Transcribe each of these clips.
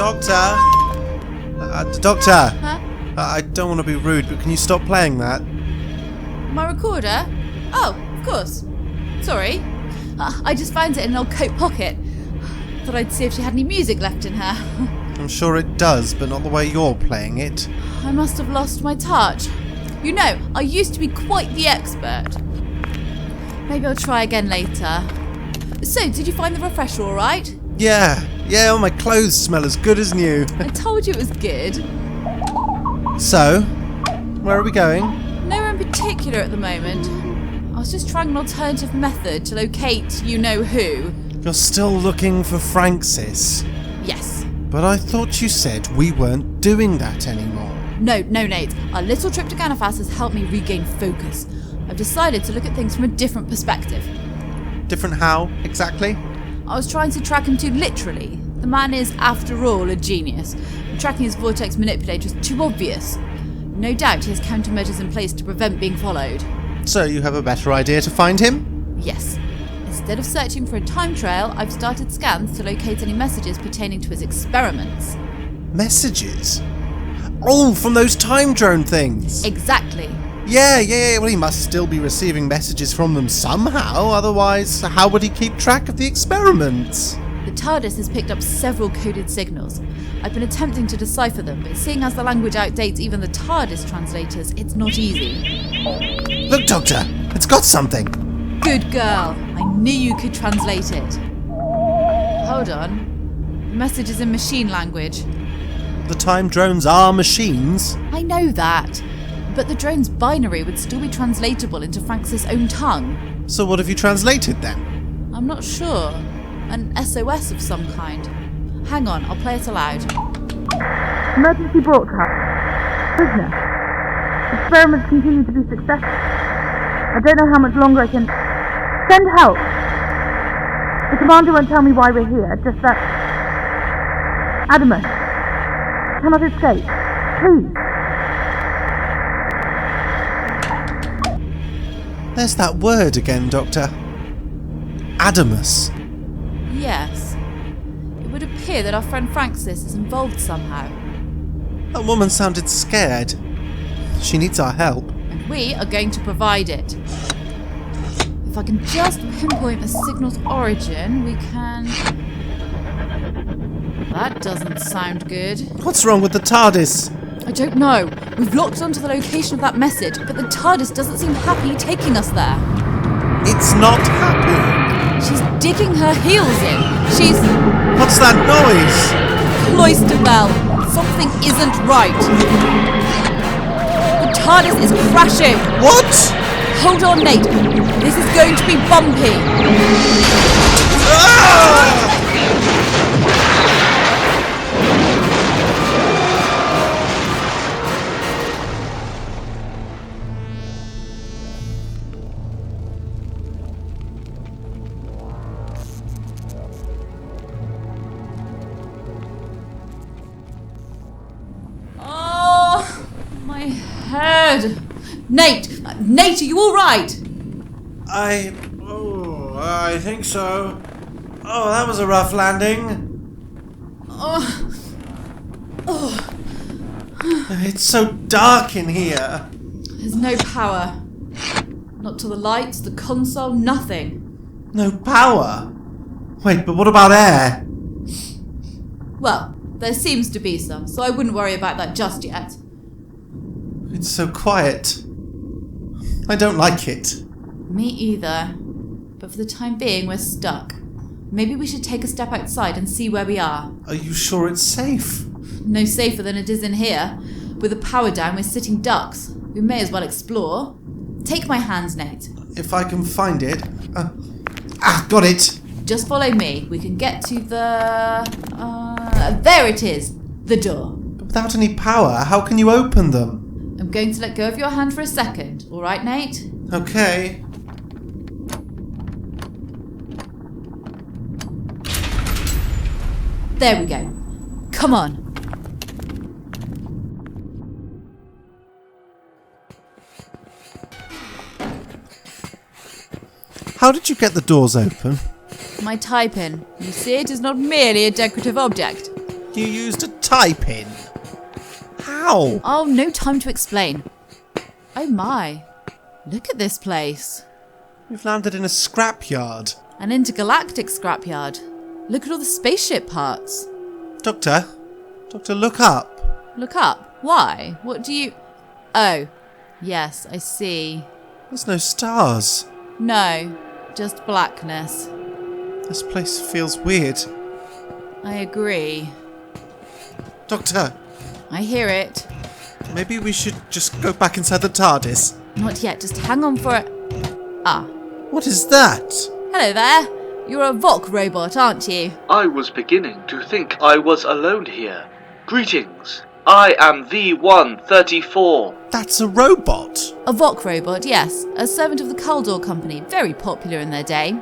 Doctor! Doctor! Huh? I don't want to be rude, but can you stop playing that? My recorder? Oh, of course. Sorry. I just found it in an old coat pocket. Thought I'd see if she had any music left in her. I'm sure it does, but not the way you're playing it. I must have lost my touch. You know, I used to be quite the expert. Maybe I'll try again later. So, did you find the refresher all right? Yeah, all my clothes smell as good as new. I told you it was good. So, where are we going? Nowhere in particular at the moment. I was just trying an alternative method to locate you-know-who. You're still looking for Francis. Yes. But I thought you said we weren't doing that anymore. No, Nate. Our little trip to Ganafas has helped me regain focus. I've decided to look at things from a different perspective. Different how, exactly? I was trying to track him too literally. The man is, after all, a genius. And tracking his vortex manipulator is too obvious. No doubt he has countermeasures in place to prevent being followed. So you have a better idea to find him? Yes. Instead of searching for a time trail, I've started scans to locate any messages pertaining to his experiments. Messages? Oh, from those time drone things! Exactly. Yeah, well he must still be receiving messages from them somehow, otherwise how would he keep track of the experiments? The Tardis has picked up several coded signals. I've been attempting to decipher them, but seeing as the language outdates even the Tardis translators, it's not easy. Look, Doctor! It's got something! Good girl. I knew you could translate it. Hold on. The message is in machine language. The time drones are machines? I know that. But the drone's binary would still be translatable into Francis' own tongue. So what have you translated then? I'm not sure. An SOS of some kind. Hang on, I'll play it aloud. Emergency broadcast. Prisoner. Experiments continue to be successful. I don't know how much longer I can... Send help! The commander won't tell me why we're here, just that... Adamus. Cannot escape. Please. There's that word again, Doctor. Adamus. Yes. It would appear that our friend Francis is involved somehow. That woman sounded scared. She needs our help. And we are going to provide it. If I can just pinpoint the signal's origin, we can... That doesn't sound good. What's wrong with the TARDIS? I don't know. We've locked onto the location of that message, but the TARDIS doesn't seem happy taking us there. It's not happy. She's digging her heels in. She's... What's that noise? Cloister bell. Something isn't right. The TARDIS is crashing. What? Hold on, Nate. This is going to be bumpy. Ah! Head. Nate, are you all right? I think so. Oh, that was a rough landing. Oh. It's so dark in here. There's no power. Not to the lights, the console, nothing. No power? Wait, but what about air? Well, there seems to be some, so I wouldn't worry about that just yet. It's so quiet. I don't like it. Me either. But for the time being, we're stuck. Maybe we should take a step outside and see where we are. Are you sure it's safe? No safer than it is in here. With the power down, we're sitting ducks. We may as well explore. Take my hands, Nate. If I can find it. Got it. Just follow me. We can get to the... there it is. The door. But without any power, how can you open them? I'm going to let go of your hand for a second. All right, Nate? Okay. There we go. Come on. How did you get the doors open? My type-in. You see, it is not merely a decorative object. you used a tie-pin? How? Oh, no time to explain. Oh my. Look at this place. We've landed in a scrapyard. An intergalactic scrapyard. Look at all the spaceship parts. Doctor, look up. Look up. Why? What do you... Oh, yes, I see. There's no stars. No, just blackness. This place feels weird. I agree. Doctor, I hear it. maybe we should just go back inside the TARDIS. Not yet, just hang on for it. Ah. What is that? Hello there. You're a Vok robot, aren't you? I was beginning to think I was alone here. Greetings. I am V134. That's a robot. A Vok robot, yes. A servant of the Kaldor Company, very popular in their day.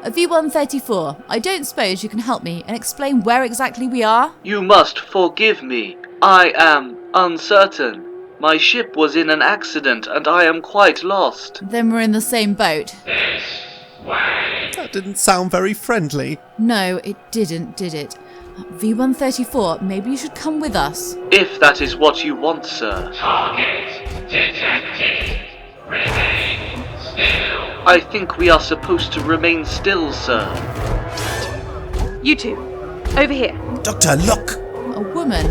A V134. I don't suppose you can help me and explain where exactly we are? You must forgive me. I am uncertain. My ship was in an accident and I am quite lost. Then we're in the same boat. That didn't sound very friendly. No, it didn't, did it? V134, maybe you should come with us. If that is what you want, sir. Target detected. Remain still. I think we are supposed to remain still, sir. You two, over here. Doctor, look! A woman.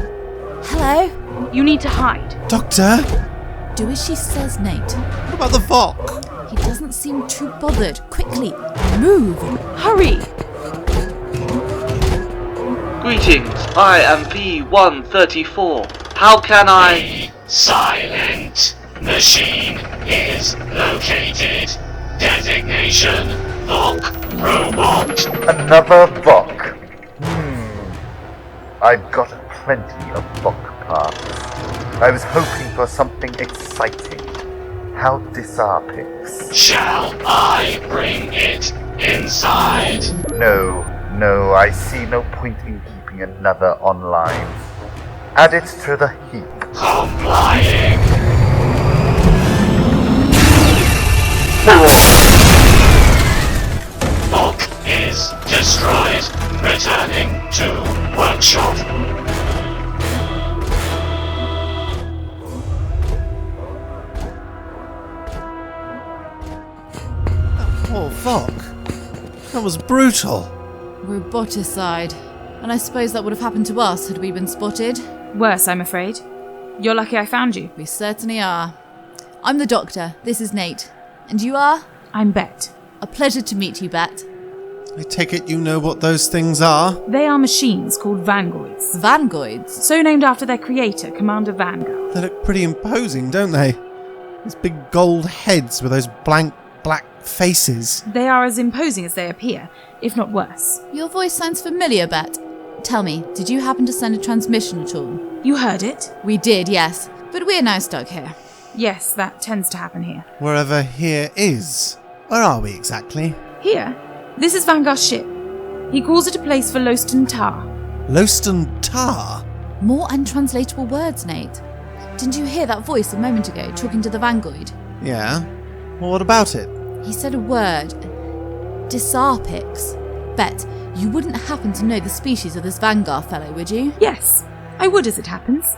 Hello? You need to hide. Doctor! Do as she says, Nate. What about the Vok? He doesn't seem too bothered. Quickly, move! Hurry! Greetings. I am V134. How can I... Silent. Machine is located. Designation Vok Robot. Another Vok. I've got plenty of Vok parts. I was hoping for something exciting. How disarpix? Shall I bring it inside? No, I see no point in keeping another online. Add it to the heap. Complying. Vok is destroyed. Returning to workshop. Poor Vok. That was brutal. Roboticide. And I suppose that would have happened to us had we been spotted. Worse, I'm afraid. You're lucky I found you. We certainly are. I'm the Doctor. This is Nate. And you are? I'm Bette. A pleasure to meet you, Bette. I take it you know what those things are? They are machines called Vangoids. Vangoids. So named after their creator, Commander Vangar. They look pretty imposing, don't they? These big gold heads with those blank black faces. They are as imposing as they appear, if not worse. Your voice sounds familiar, Bette. Tell me, did you happen to send a transmission at all? You heard it? We did, yes. But we're now stuck here. Yes, that tends to happen here. Wherever here is. Where are we exactly? Here? This is Vangar's ship. He calls it a place for Lowst'N Tah. Lowst'N Tah? More untranslatable words, Nate. Didn't you hear that voice a moment ago talking to the Vangoid? Yeah. Well, what about it? He said a word. Disarpix. Bet, you wouldn't happen to know the species of this Vangar fellow, would you? Yes, I would as it happens.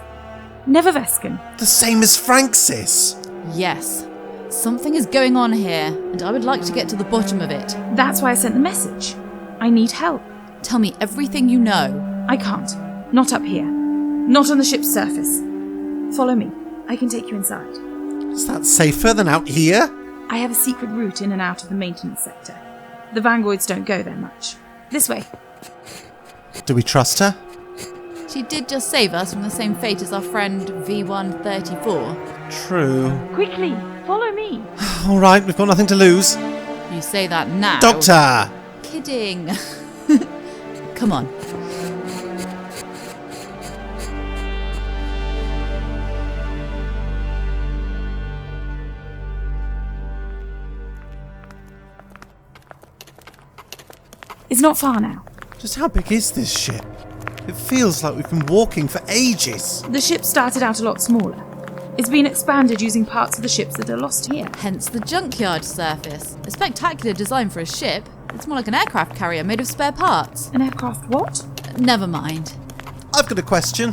Never Vescan. The same as Francis. Yes. Something is going on here, and I would like to get to the bottom of it. That's why I sent the message. I need help. Tell me everything you know. I can't. Not up here. Not on the ship's surface. Follow me. I can take you inside. Is that safer than out here? I have a secret route in and out of the maintenance sector. The Vangoids don't go there much. This way. Do we trust her? She did just save us from the same fate as our friend V134. True. Quickly, follow me. All right, we've got nothing to lose. You say that now. Doctor! Kidding. Come on. It's not far now. Just how big is this ship? It feels like we've been walking for ages. The ship started out a lot smaller. It's been expanded using parts of the ships that are lost here. Hence the junkyard surface. A spectacular design for a ship. It's more like an aircraft carrier made of spare parts. An aircraft what? Never mind. I've got a question.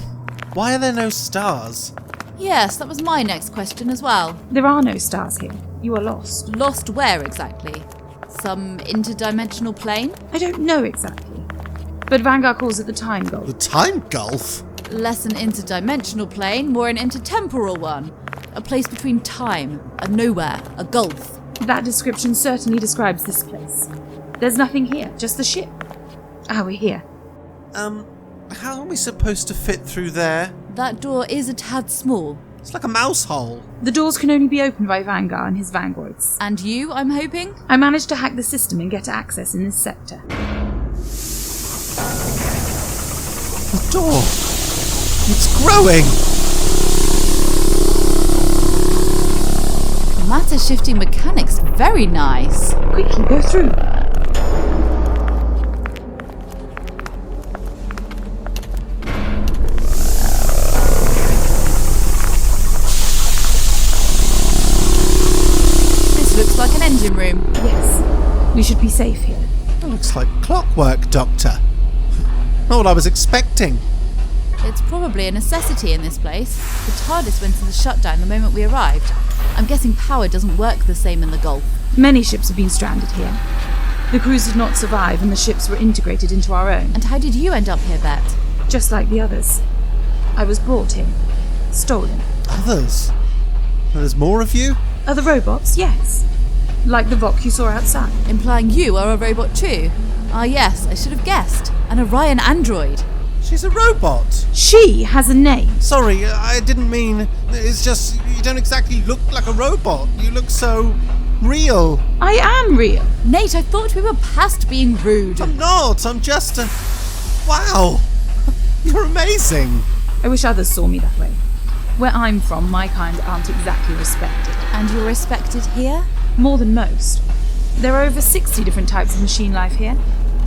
Why are there no stars? Yes, that was my next question as well. There are no stars here. You are lost. Lost where exactly? Some interdimensional plane? I don't know exactly. But Vangar calls it the time gulf. The time gulf? Less an interdimensional plane, more an intertemporal one. A place between time, a nowhere, a gulf. That description certainly describes this place. There's nothing here, just the ship. Ah, we're here. How are we supposed to fit through there? That door is a tad small. It's like a mouse hole. The doors can only be opened by Vangar and his Vangoids. And you, I'm hoping? I managed to hack the system and get access in this sector. The door. It's growing. Matter shifting mechanics, very nice. Quickly, go through. This looks like an engine room. Yes, we should be safe here. That looks like clockwork, Doctor. Not what I was expecting. It's probably a necessity in this place. The Tardis went into shutdown the moment we arrived. I'm guessing power doesn't work the same in the Gulf. Many ships have been stranded here. The crews did not survive and the ships were integrated into our own. And how did you end up here, Bette? Just like the others. I was brought in. Stolen. Others? There's more of you? Other robots, yes. Like the Vok you saw outside. Implying you are a robot too? Ah yes, I should have guessed. An Orion android. She's a robot. She has a name. Sorry, I didn't mean... It's just, you don't exactly look like a robot. You look so... real. I am real. Nate, I thought we were past being rude. I'm not, I'm just a... Wow. You're amazing. I wish others saw me that way. Where I'm from, my kind aren't exactly respected. And you're respected here? More than most. There are over 60 different types of machine life here.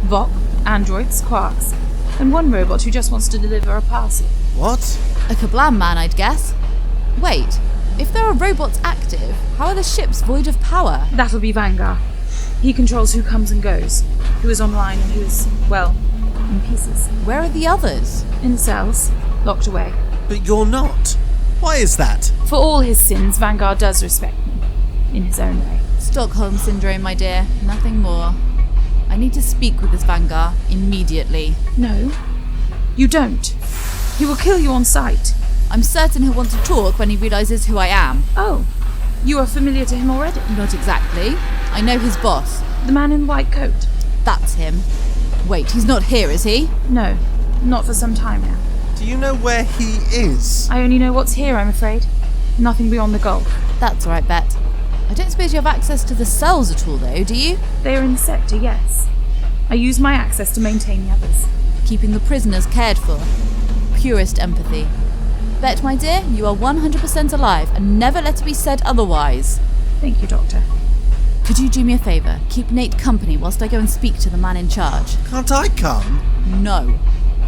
Vok, androids, quarks, and one robot who just wants to deliver a parcel. What? A Kablam man, I'd guess. Wait, if there are robots active, how are the ships void of power? That'll be Vangar. He controls who comes and goes, who is online and who is, well, in pieces. Where are the others? In cells, locked away. But you're not. Why is that? For all his sins, Vangar does respect me, in his own way. Stockholm Syndrome, my dear. Nothing more. I need to speak with this Vangar immediately. No, you don't. He will kill you on sight. I'm certain he'll want to talk when he realises who I am. Oh, you are familiar to him already? Not exactly. I know his boss. The man in the white coat? That's him. Wait, he's not here, is he? No, not for some time now. Do you know where he is? I only know what's here, I'm afraid. Nothing beyond the gulf. That's all right, Bette. I don't suppose you have access to the cells at all, though, do you? They are in the sector, yes. I use my access to maintain the others. Keeping the prisoners cared for. Purest empathy. Bette, my dear, you are 100% alive, and never let it be said otherwise. Thank you, Doctor. Could you do me a favour? Keep Nate company whilst I go and speak to the man in charge. Can't I come? No.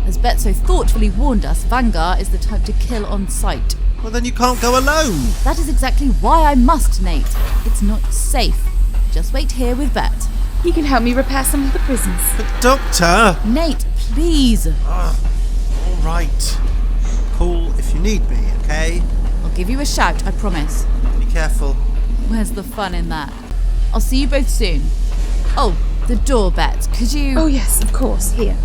As Bette so thoughtfully warned us, Vangar is the type to kill on sight. Well, then you can't go alone. That is exactly why I must, Nate. It's not safe. Just wait here with Bette. He can help me repair some of the prisons. But Doctor... Nate, please. All right. Call if you need me, okay? I'll give you a shout, I promise. Be careful. Where's the fun in that? I'll see you both soon. Oh, the door, Bette. Could you... Oh yes, of course. Here.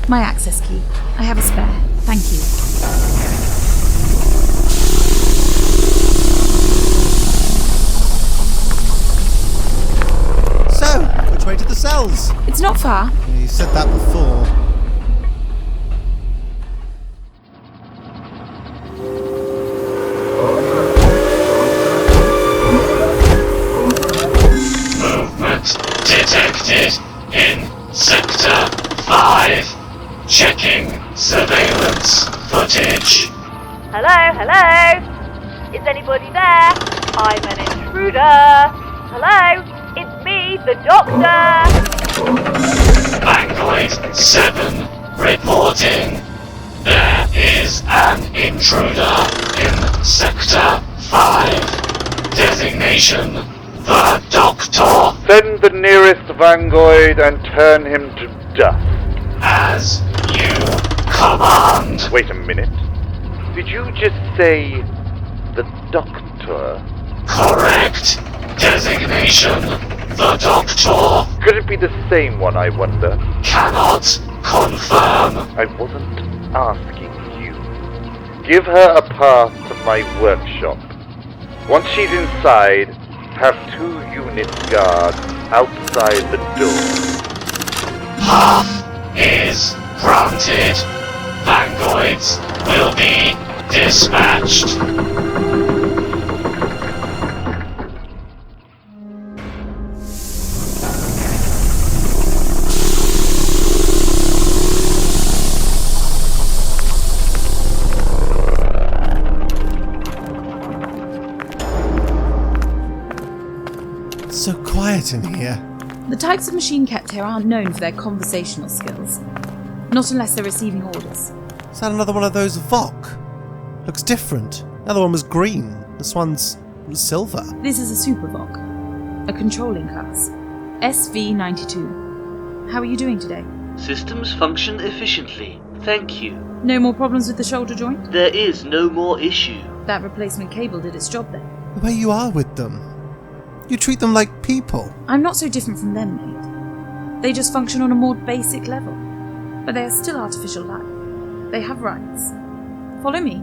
My access key. I have a spare. Thank you. So, which way to the cells? It's not far. You said that before. Movement detected in Sector 5. Checking surveillance footage. Hello? Is anybody there? I'm an intruder. Hello? It's me, the Doctor. Vangoid 7 reporting. There is an intruder in Sector 5. Designation, the Doctor. Send the nearest Vangoid and turn him to dust. As you command. Wait a minute. Did you just say the Doctor? Correct. Designation, the Doctor. Could it be the same one, I wonder? Cannot confirm. I wasn't asking you. Give her a pass to my workshop. Once she's inside, have 2 units guard outside the door. Path is granted. Vangoids will be dispatched. So quiet in here. The types of machine kept here aren't known for their conversational skills. Not unless they're receiving orders. Is that another one of those Vok? Looks different. The other one was green. This one's silver. This is a Super Vok, a controlling class. SV-92. How are you doing today? Systems function efficiently. Thank you. No more problems with the shoulder joint? There is no more issue. That replacement cable did its job then. The way you are with them. You treat them like people. I'm not so different from them, mate. They just function on a more basic level. But they are still artificial life. They have rights. Follow me.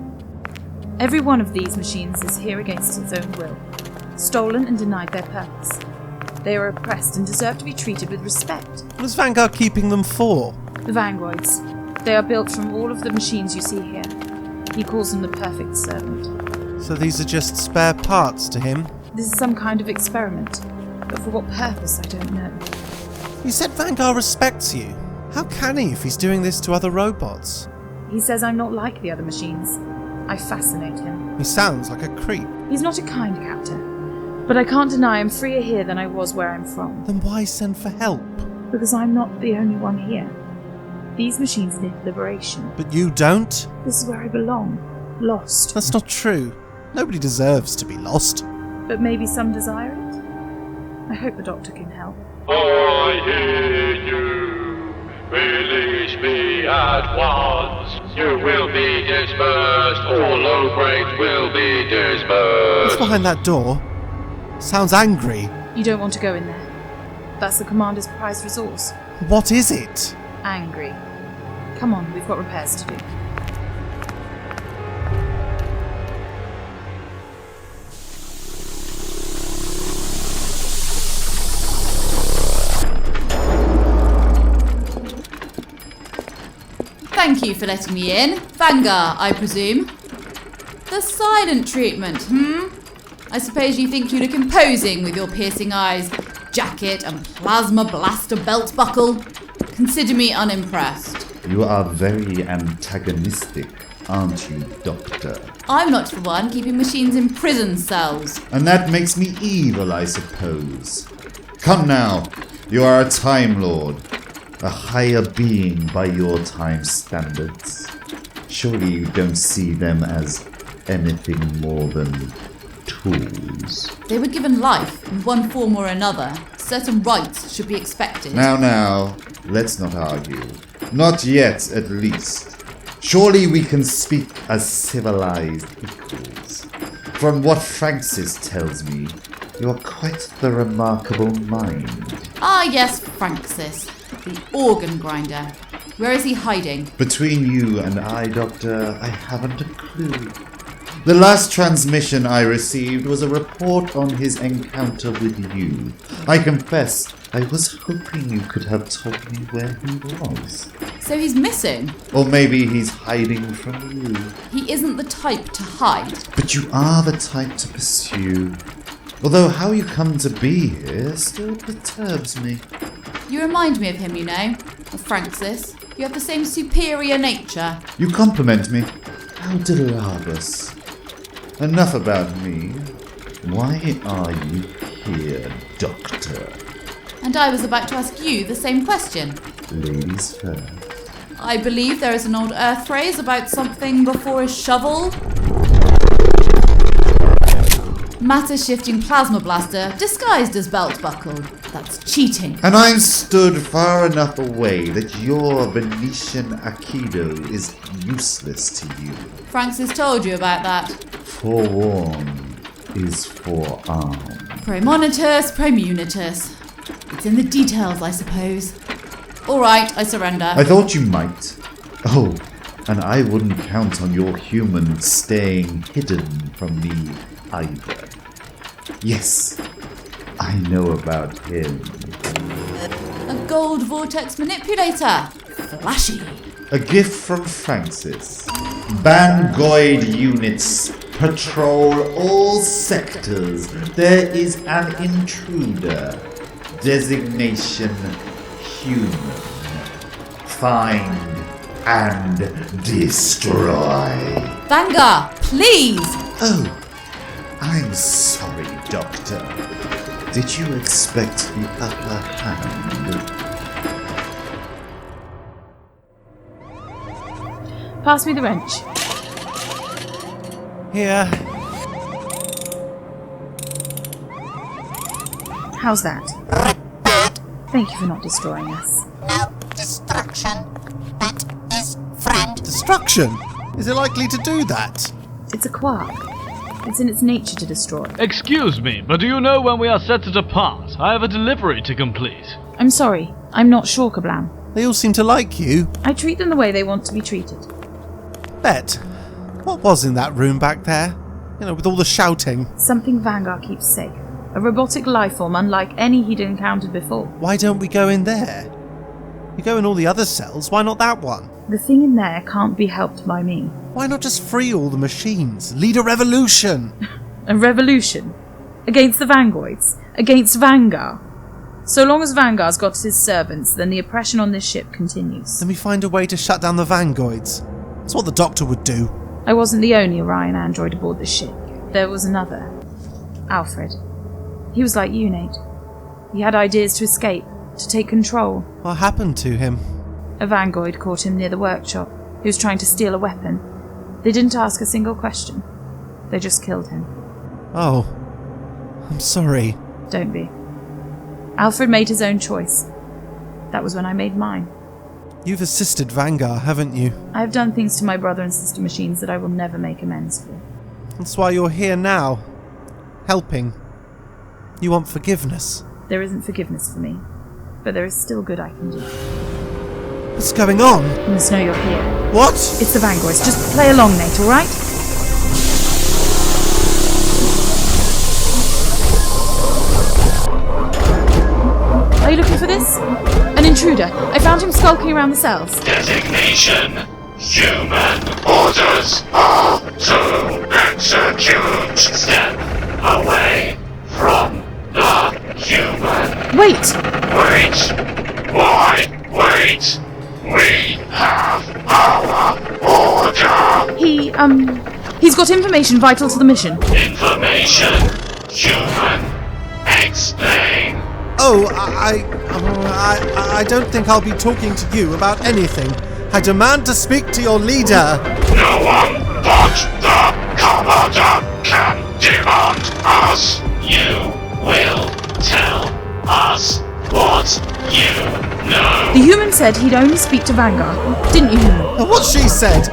Every one of these machines is here against its own will. Stolen and denied their purpose. They are oppressed and deserve to be treated with respect. What is Vangar keeping them for? The Vangoids. They are built from all of the machines you see here. He calls them the perfect servant. So these are just spare parts to him? This is some kind of experiment. But for what purpose, I don't know. You said Vangar respects you. How can he if he's doing this to other robots? He says I'm not like the other machines. I fascinate him. He sounds like a creep. He's not a kind captor. But I can't deny I'm freer here than I was where I'm from. Then why send for help? Because I'm not the only one here. These machines need liberation. But you don't? This is where I belong. Lost. That's not true. Nobody deserves to be lost. But maybe some desire it? I hope the Doctor can help. I hear you. Release me at once. You will be dispersed. All low grades will be dispersed. What's behind that door? Sounds angry. You don't want to go in there. That's the Commander's prized resource. What is it? Angry. Come on, we've got repairs to do. Thank you for letting me in. Vangar, I presume. The silent treatment, I suppose you think you look imposing with your piercing eyes, jacket and plasma blaster belt buckle. Consider me unimpressed. You are very antagonistic, aren't you, Doctor? I'm not the one keeping machines in prison cells. And that makes me evil, I suppose. Come now, you are a Time Lord. A higher being by your time standards. Surely you don't see them as anything more than tools. They were given life in one form or another. Certain rights should be expected. Now, let's not argue. Not yet, at least. Surely we can speak as civilized equals. From what Francis tells me, you are quite the remarkable mind. Ah, yes, Francis. The organ grinder. Where is he hiding? Between you and I, Doctor, I haven't a clue. The last transmission I received was a report on his encounter with you. I confess, I was hoping you could have told me where he was. So he's missing? Or maybe he's hiding from you. He isn't the type to hide. But you are the type to pursue. Although how you come to be here still perturbs me. You remind me of him, you know. Of Francis. You have the same superior nature. You compliment me. How delightful. Enough about me. Why are you here, Doctor? And I was about to ask you the same question. Ladies first. I believe there is an old Earth phrase about something before a shovel. Matter-shifting plasma blaster disguised as belt buckle. That's cheating. And I'm stood far enough away that your Venetian Aikido is useless to you. Francis told you about that. Forewarned is forearmed. Premonitus, premunitus. It's in the details, I suppose. All right, I surrender. I thought you might. Oh, and I wouldn't count on your human staying hidden from me either. Yes, I know about him. A gold vortex manipulator. Flashy. A gift from Francis. Vangoid units patrol all sectors. There is an intruder. Designation human. Find and destroy. Vangar, please! Oh, I'm sorry, Doctor. Did you expect the upper hand? Pass me the wrench. Here. How's that? Thank you for not destroying us. No destruction. That is friend. Destruction? Is it likely to do that? It's a quark. It's in its nature to destroy. Excuse me, but do you know when we are set to depart? I have a delivery to complete. I'm sorry. I'm not sure, Kablam. They all seem to like you. I treat them the way they want to be treated. Bette, what was in that room back there? You know, with all the shouting. Something Vangar keeps safe. A robotic life form unlike any he'd encountered before. Why don't we go in there? You go in all the other cells, why not that one? The thing in there can't be helped by me. Why not just free all the machines? Lead a revolution! A revolution? Against the Vangoids? Against Vangar? So long as Vangar's got his servants, then the oppression on this ship continues. Then we find a way to shut down the Vangoids. That's what the Doctor would do. I wasn't the only Orion android aboard the ship. There was another. Alfred. He was like you, Nate. He had ideas to escape, to take control. What happened to him? A Vangoid caught him near the workshop. He was trying to steal a weapon. They didn't ask a single question. They just killed him. Oh. I'm sorry. Don't be. Alfred made his own choice. That was when I made mine. You've assisted Vangar, haven't you? I have done things to my brother and sister machines that I will never make amends for. That's why you're here now. Helping. You want forgiveness. There isn't forgiveness for me, but there is still good I can do. What's going on? You must know you're here. What? It's the Vangoids. Just play along, Nate, alright? Are you looking for this? An intruder. I found him skulking around the cells. Designation human. Orders are to execute. Step away from the human. Wait! Wait. Why wait? We have our order. He's got information vital to the mission. Information. Human. Explain. Oh, I don't think I'll be talking to you about anything. I demand to speak to your leader. No one but the commander can demand us. You will tell us what you know. The human said he'd only speak to Vangar. Didn't you? What she said.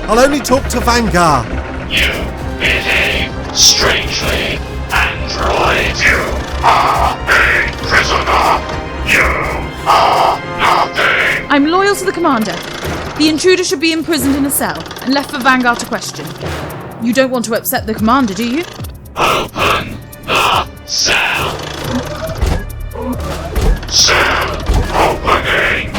I'll only talk to Vangar. You behave strangely, android. You are a prisoner. You are nothing. I'm loyal to the commander. The intruder should be imprisoned in a cell and left for Vangar to question. You don't want to upset the commander, do you? Open the cell. Cell opening.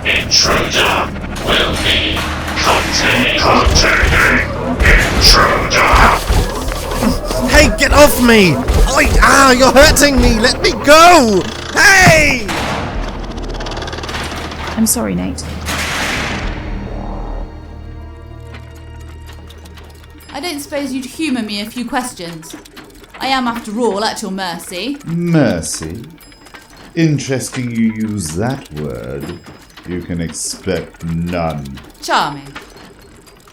Intruder will be contained. Containing intruder. Hey, get off me! You're hurting me! Let me go! Hey! I'm sorry, Nate. I don't suppose you'd humour me a few questions. I am, after all, at your mercy. Mercy? Interesting you use that word. You can expect none. Charming.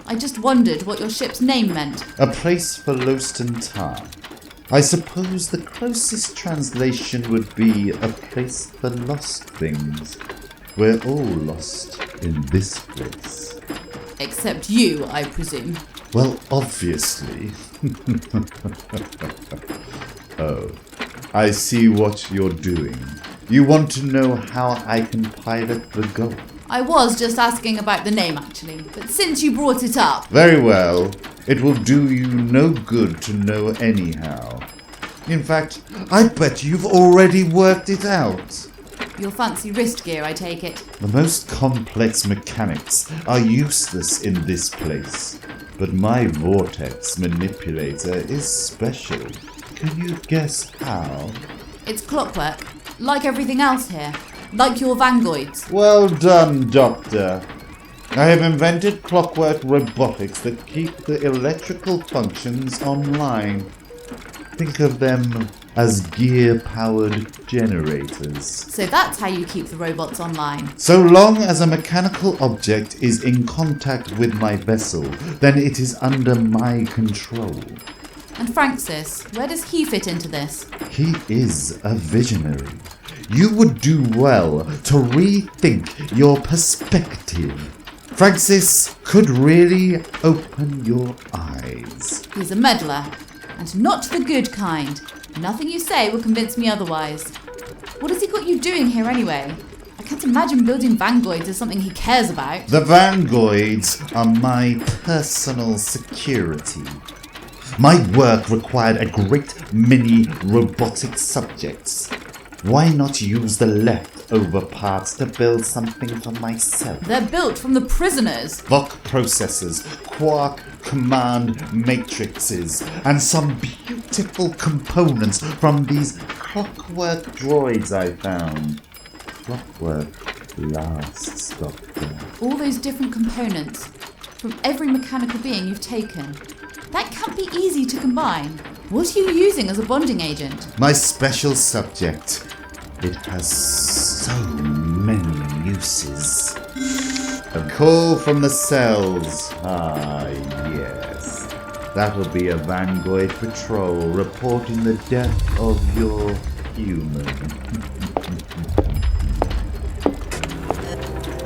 I just wondered what your ship's name meant. A place for Lowst'N Tah. I suppose the closest translation would be a place for lost things. We're all lost in this place. Except you, I presume. Well, obviously. Oh, I see what you're doing. You want to know how I can pilot the Gulf? I was just asking about the name, actually, but since you brought it up... Very well. It will do you no good to know anyhow. In fact, I bet you've already worked it out. Your fancy wrist gear, I take it. The most complex mechanics are useless in this place, but my vortex manipulator is special. Can you guess how? It's clockwork, like everything else here. Like your Vangoids. Well done, Doctor. I have invented clockwork robotics that keep the electrical functions online. Think of them as gear-powered generators. So that's how you keep the robots online. So long as a mechanical object is in contact with my vessel, then it is under my control. And Francis, where does he fit into this? He is a visionary. You would do well to rethink your perspective. Francis could really open your eyes. He's a meddler, and not the good kind. Nothing you say will convince me otherwise. What has he got you doing here anyway? I can't imagine building Vangoids is something he cares about. The Vangoids are my personal security. My work required a great many robotic subjects. Why not use the leftover parts to build something for myself? They're built from the prisoners. Voc processors, quark command matrices, and some beautiful components from these clockwork droids I found. Clockwork lasts, Doctor. All those different components from every mechanical being you've taken. That can't be easy to combine. What are you using as a bonding agent? My special subject. It has so many uses. A call from the cells. Ah, yes. That'll be a Vangoid patrol reporting the death of your human.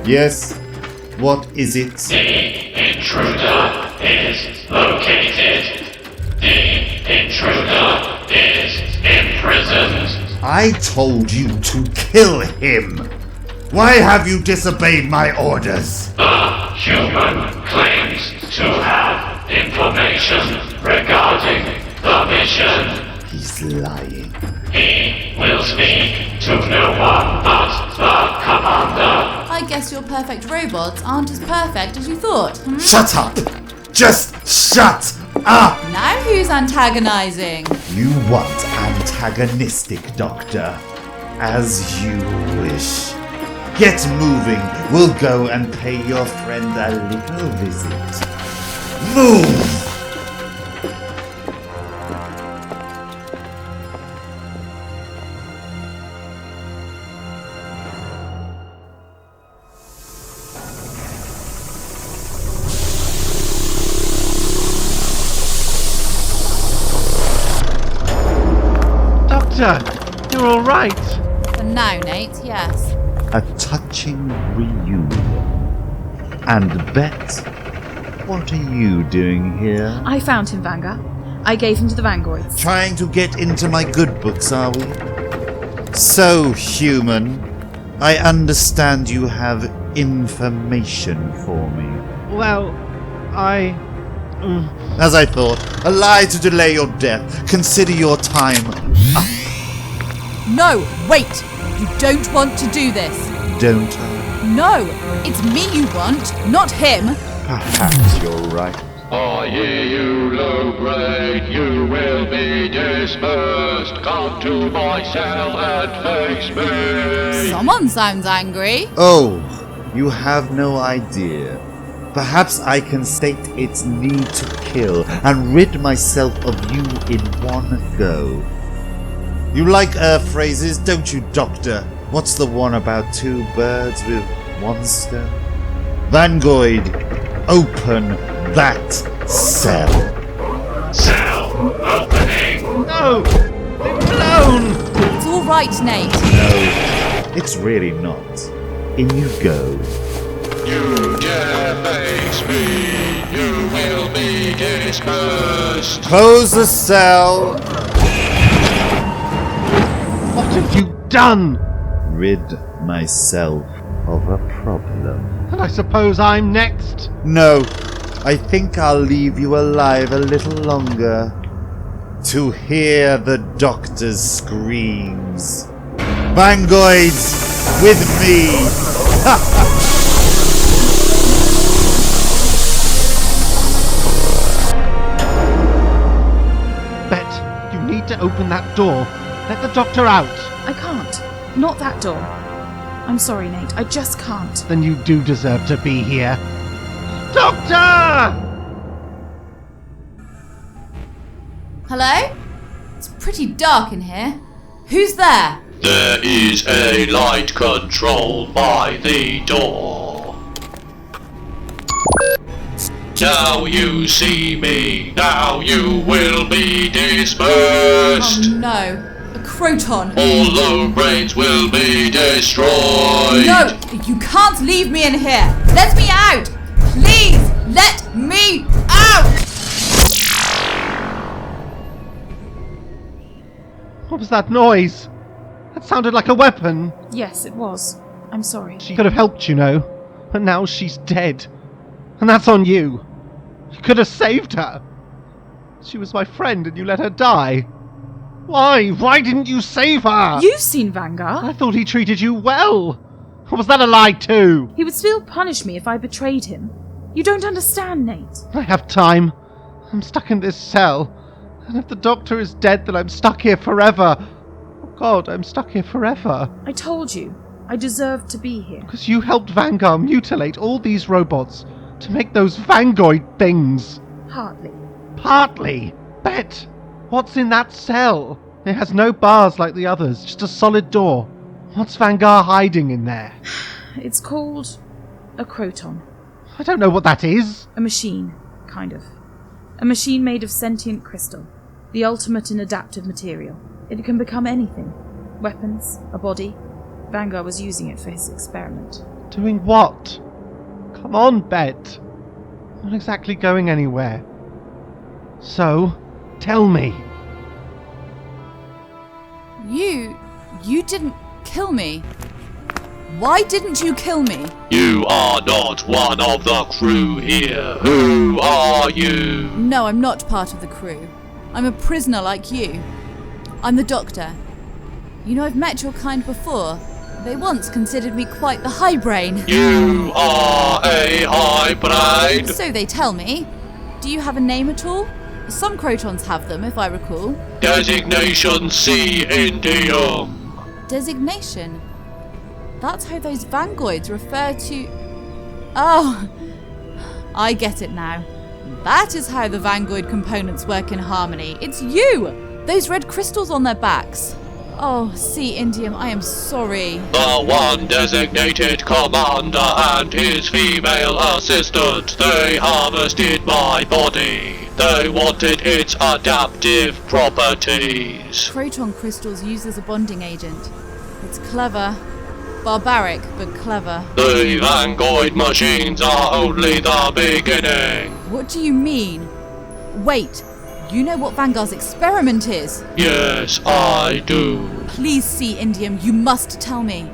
Yes? What is it? The intruder is located. The intruder is imprisoned. I told you to kill him. Why have you disobeyed my orders? The human claims to have information regarding the mission. He's lying. He will speak to no one but the commander. I guess your perfect robots aren't as perfect as you thought. Shut up! Just shut up! Now who's antagonizing? You want antagonistic, Doctor. As you wish. Get moving. We'll go and pay your friend a little visit. Move! Doctor, you're all right. For now, Nate, yes. A touching reunion. And Bette, what are you doing here? I found him, Vangar. I gave him to the Vangoids. Trying to get into my good books, are we? So, human, I understand you have information for me. Well, As I thought, a lie to delay your death. Consider your time up. No, wait! You don't want to do this. Don't I? No, it's me you want, not him. Perhaps you're right. I hear you, low grade, you will be dispersed. Come to my cell and face me. Someone sounds angry. Oh, you have no idea. Perhaps I can state its need to kill and rid myself of you in one go. You like phrases, don't you, Doctor? What's the one about two birds with one stone? Vangoid, open that cell. Cell opening. No! Leave me alone! It's all right, Nate. No, it's really not. In you go. You dare face me, you will be dispersed. Close the cell. What have you done? Rid myself of a problem. And I suppose I'm next? No, I think I'll leave you alive a little longer. To hear the doctor's screams. Vangoids, with me! Bet, you need to open that door. Let the doctor out. I can't. Not that door. I'm sorry, Nate. I just can't. Then you do deserve to be here. Doctor! Hello? It's pretty dark in here. Who's there? There is a light control by the door. Now you see me. Now you will be dispersed. Oh no. A Croton. All low brains will be destroyed. No! You can't leave me in here! Let me out! Please! Let me out! What was that noise? That sounded like a weapon. Yes, it was. I'm sorry. She could have helped, you know. But now she's dead. And that's on you. You could have saved her. She was my friend and you let her die. Why? Why didn't you save her? You've seen Vangar. I thought he treated you well. Or was that a lie too? He would still punish me if I betrayed him. You don't understand, Nate. I have time. I'm stuck in this cell. And if the doctor is dead, then I'm stuck here forever. Oh God, I'm stuck here forever. I told you. I deserve to be here. Because you helped Vangar mutilate all these robots to make those Vangoid things. Partly. Partly. Bet. What's in that cell? It has no bars like the others, just a solid door. What's Vangar hiding in there? It's called a Croton. I don't know what that is. A machine, kind of. A machine made of sentient crystal. The ultimate in adaptive material. It can become anything. Weapons, a body. Vangar was using it for his experiment. Doing what? Come on, Bette. I'm not exactly going anywhere. So, tell me. You didn't kill me. Why didn't you kill me? You are not one of the crew here. Who are you? No, I'm not part of the crew. I'm a prisoner like you. I'm the doctor. You know, I've met your kind before. They once considered me quite the high brain. You are a high brain. So they tell me. Do you have a name at all? Some Crotons have them, if I recall. Designation C Indium. Designation? That's how those Vangoids refer to... Oh, I get it now. That is how the Vangoid components work in harmony. It's you! Those red crystals on their backs. Oh, C Indium, I am sorry. The one designated commander and his female assistant, they harvested my body. They wanted its adaptive properties. Croton crystals used as a bonding agent. It's clever. Barbaric, but clever. The Vangoid machines are only the beginning. What do you mean? Wait, you know what Vangar's experiment is? Yes, I do. Please, C Indium, you must tell me.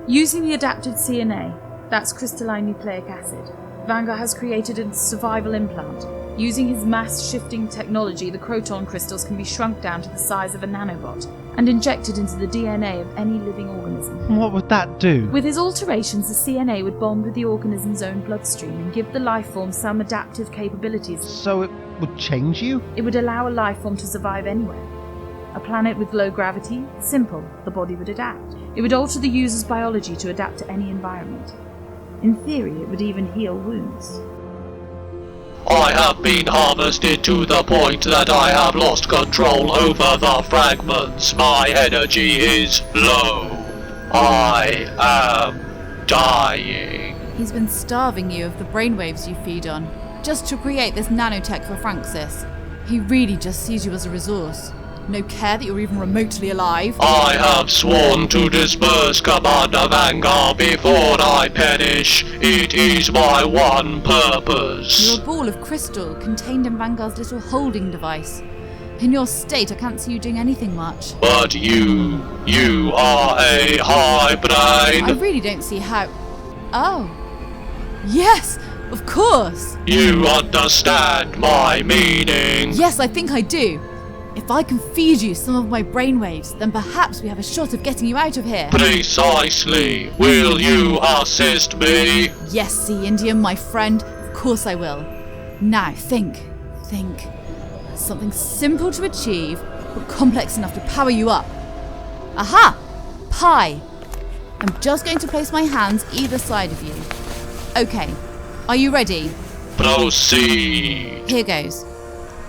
Using the adapted CNA, that's crystalline nucleic acid, Vangar has created a survival implant. Using his mass-shifting technology, the Croton crystals can be shrunk down to the size of a nanobot and injected into the DNA of any living organism. What would that do? With his alterations, the CNA would bond with the organism's own bloodstream and give the life form some adaptive capabilities. So it would change you? It would allow a life form to survive anywhere. A planet with low gravity? Simple, the body would adapt. It would alter the user's biology to adapt to any environment. In theory, it would even heal wounds. I have been harvested to the point that I have lost control over the fragments. My energy is low. I am dying. He's been starving you of the brainwaves you feed on, just to create this nanotech for Francis. He really just sees you as a resource. No care that you're even remotely alive. I have sworn to disperse Commander Vangar before I perish. It is my one purpose. You're a ball of crystal contained in Vangar's little holding device. In your state, I can't see you doing anything much. But you are a high brain. I really don't see how... Oh. Yes, of course. You understand my meaning. Yes, I think I do. If I can feed you some of my brainwaves, then perhaps we have a shot of getting you out of here. Precisely. Will you assist me? Yes, Sea Indian, my friend. Of course I will. Now, think. Something simple to achieve, but complex enough to power you up. Aha! Pie. I'm just going to place my hands either side of you. Okay. Are you ready? Proceed. Here goes.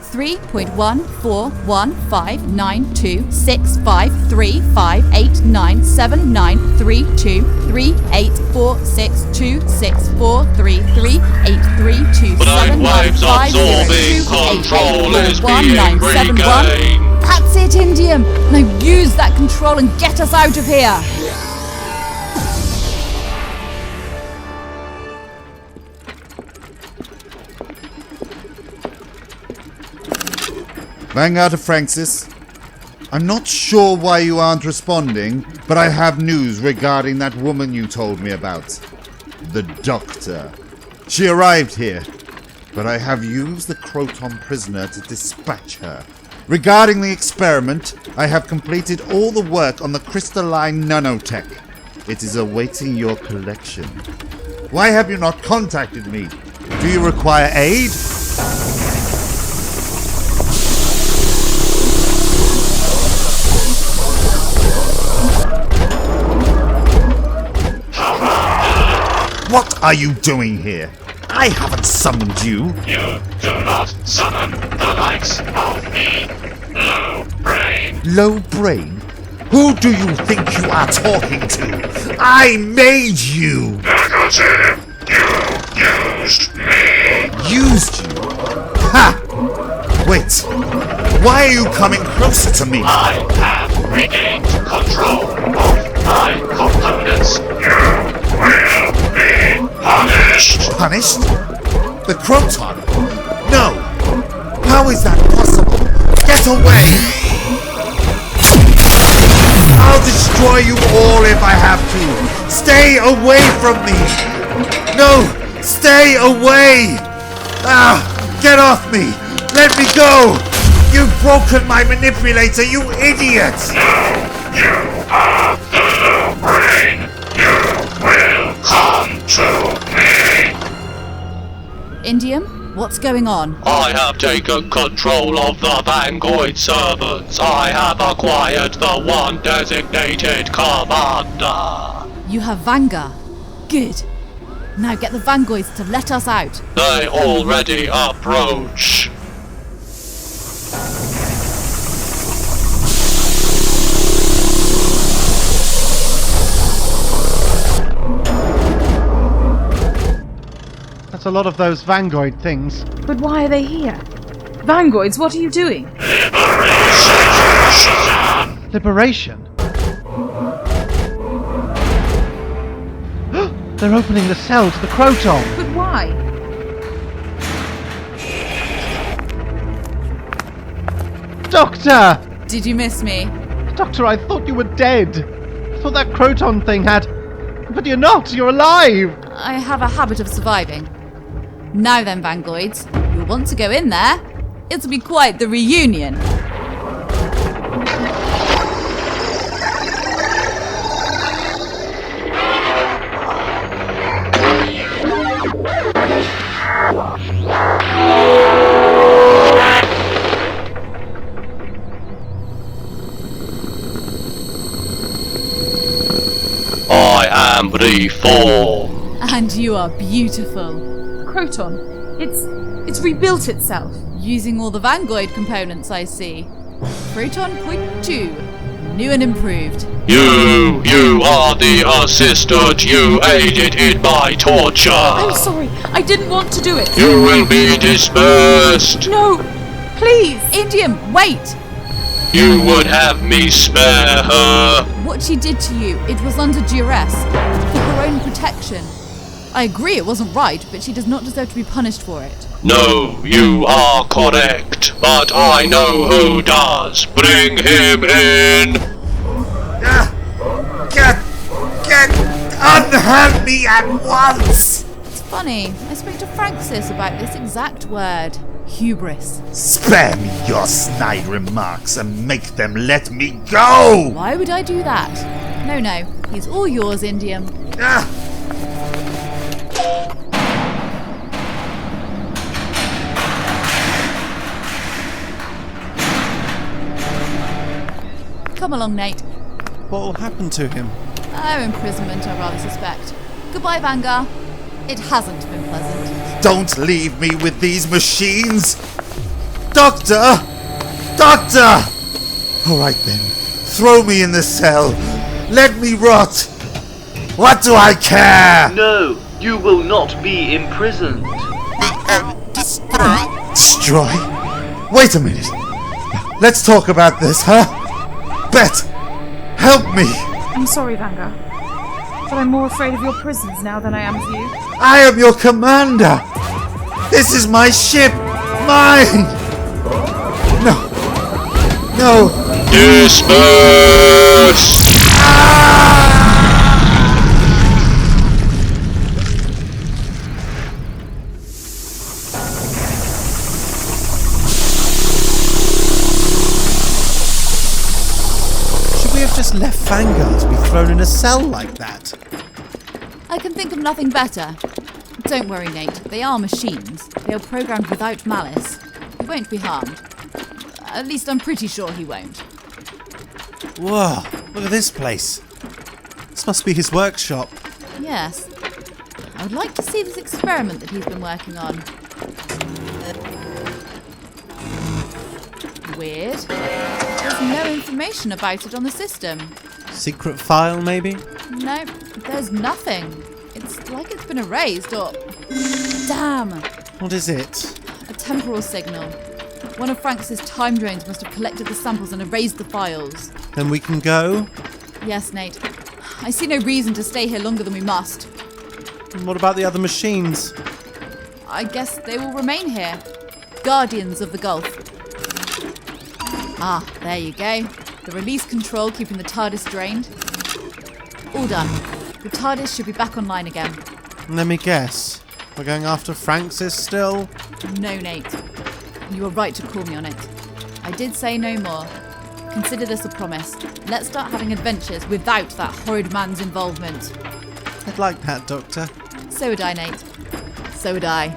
3.14159365897933846264338327955028383715. Brainwaves absorbing control is being regained. That's it, Indium. Now use that control and get us out of here. Vanguard to Francis. I'm not sure why you aren't responding, but I have news regarding that woman you told me about. The Doctor. She arrived here, but I have used the Croton prisoner to dispatch her. Regarding the experiment, I have completed all the work on the crystalline nanotech. It is awaiting your collection. Why have you not contacted me? Do you require aid? What are you doing here? I haven't summoned you. You do not summon the likes of me, Low Brain. Low brain? Who do you think you are talking to? I made you! Negative. You used me. Used you? Ha! Wait. Why are you coming closer to me? I have regained control of my components. You will be punished. Punished? The Croton? No! How is that possible? Get away! I'll destroy you all if I have to! Stay away from me! No! Stay away! Ah! Get off me! Let me go! You've broken my manipulator, you idiot! No, you are the Low Brain. You will come to me. Indium, what's going on? I have taken control of the Vangoid servants. I have acquired the one designated commander. You have Vangar. Good. Now get the Vangoids to let us out. They already approach. That's a lot of those Vangoid things. But why are they here? Vangoids, what are you doing? Liberation? They're opening the cell to the Croton. But why? Doctor! Did you miss me? Doctor, I thought you were dead. I thought that Croton thing had... But you're not, you're alive! I have a habit of surviving. Now then, Vangoids, you'll want to go in there. It'll be quite the reunion. I am reformed. And you are beautiful. Croton, it's rebuilt itself. Using all the Vangoid components, I see. Proton Point 2. New and improved. You are the assistant. You aided in my torture. I'm sorry, I didn't want to do it. You will be dispersed. No, Please! Indium, wait! You would have me spare her. What she did to you, it was under duress, for her own protection. I agree it wasn't right, but she does not deserve to be punished for it. No, you are correct, but I know who does. Bring him in. Unhand me at once! It's funny, I spoke to Francis about this exact word. Hubris. Spare me your snide remarks and make them let me go! Why would I do that? No, he's all yours, Indium. Come along, Nate. What will happen to him? Oh, imprisonment, I rather suspect. Goodbye, Vangar. It hasn't been pleasant. Don't leave me with these machines! Doctor! Doctor! Alright then, throw me in the cell. Let me rot. What do I care? No, you will not be imprisoned. Destroy? Destroy? Wait a minute. Let's talk about this, huh? Bette, help me. I'm sorry, Vangar, but I'm more afraid of your prisons now than I am of you. I am your commander. This is my ship. Mine. No. Disperse! Should we have just left Vanguard to be thrown in a cell like that? I can think of nothing better. Don't worry, Nate. They are machines. They are programmed without malice. He won't be harmed. At least I'm pretty sure he won't. Whoa, look at this place. This must be his workshop. Yes. I would like to see this experiment that he's been working on. Weird. There's no information about it on the system. Secret file, maybe? No, there's nothing. It's like it's been erased or... Damn! What is it? A temporal signal. One of Francis' time drones must have collected the samples and erased the files. Then we can go? Yes, Nate. I see no reason to stay here longer than we must. And what about the other machines? I guess they will remain here. Guardians of the Gulf. Ah, there you go. The release control keeping the Tardis drained. All done. The Tardis should be back online again. Let me guess. We're going after Francis still? No, Nate. You were right to call me on it. I did say no more. Consider this a promise. Let's start having adventures without that horrid man's involvement. I'd like that, Doctor. So would I, Nate. So would I.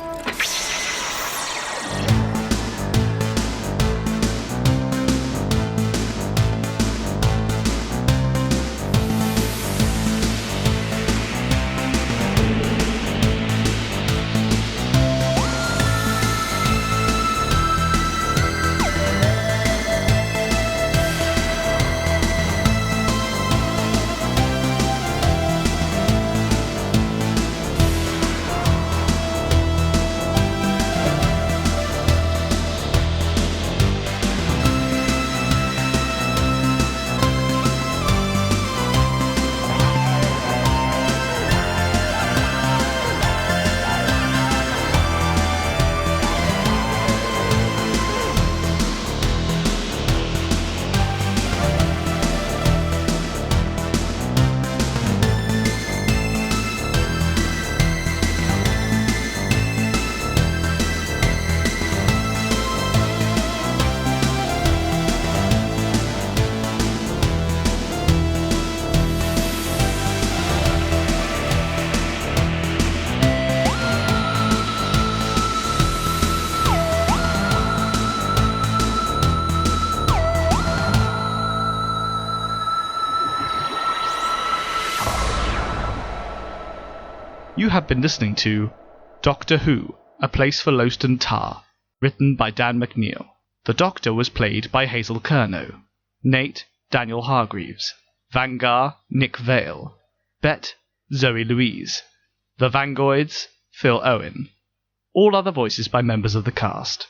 You have been listening to Doctor Who, A Place for LowsT'N Tah, written by Dan McNeil. The Doctor was played by Hazel Curnow, Nate, Daniel Hargreaves, Vangar, Nick Vale, Bette, Zoe Louise, the Vangoids, Phil Owen. All other voices by members of the cast.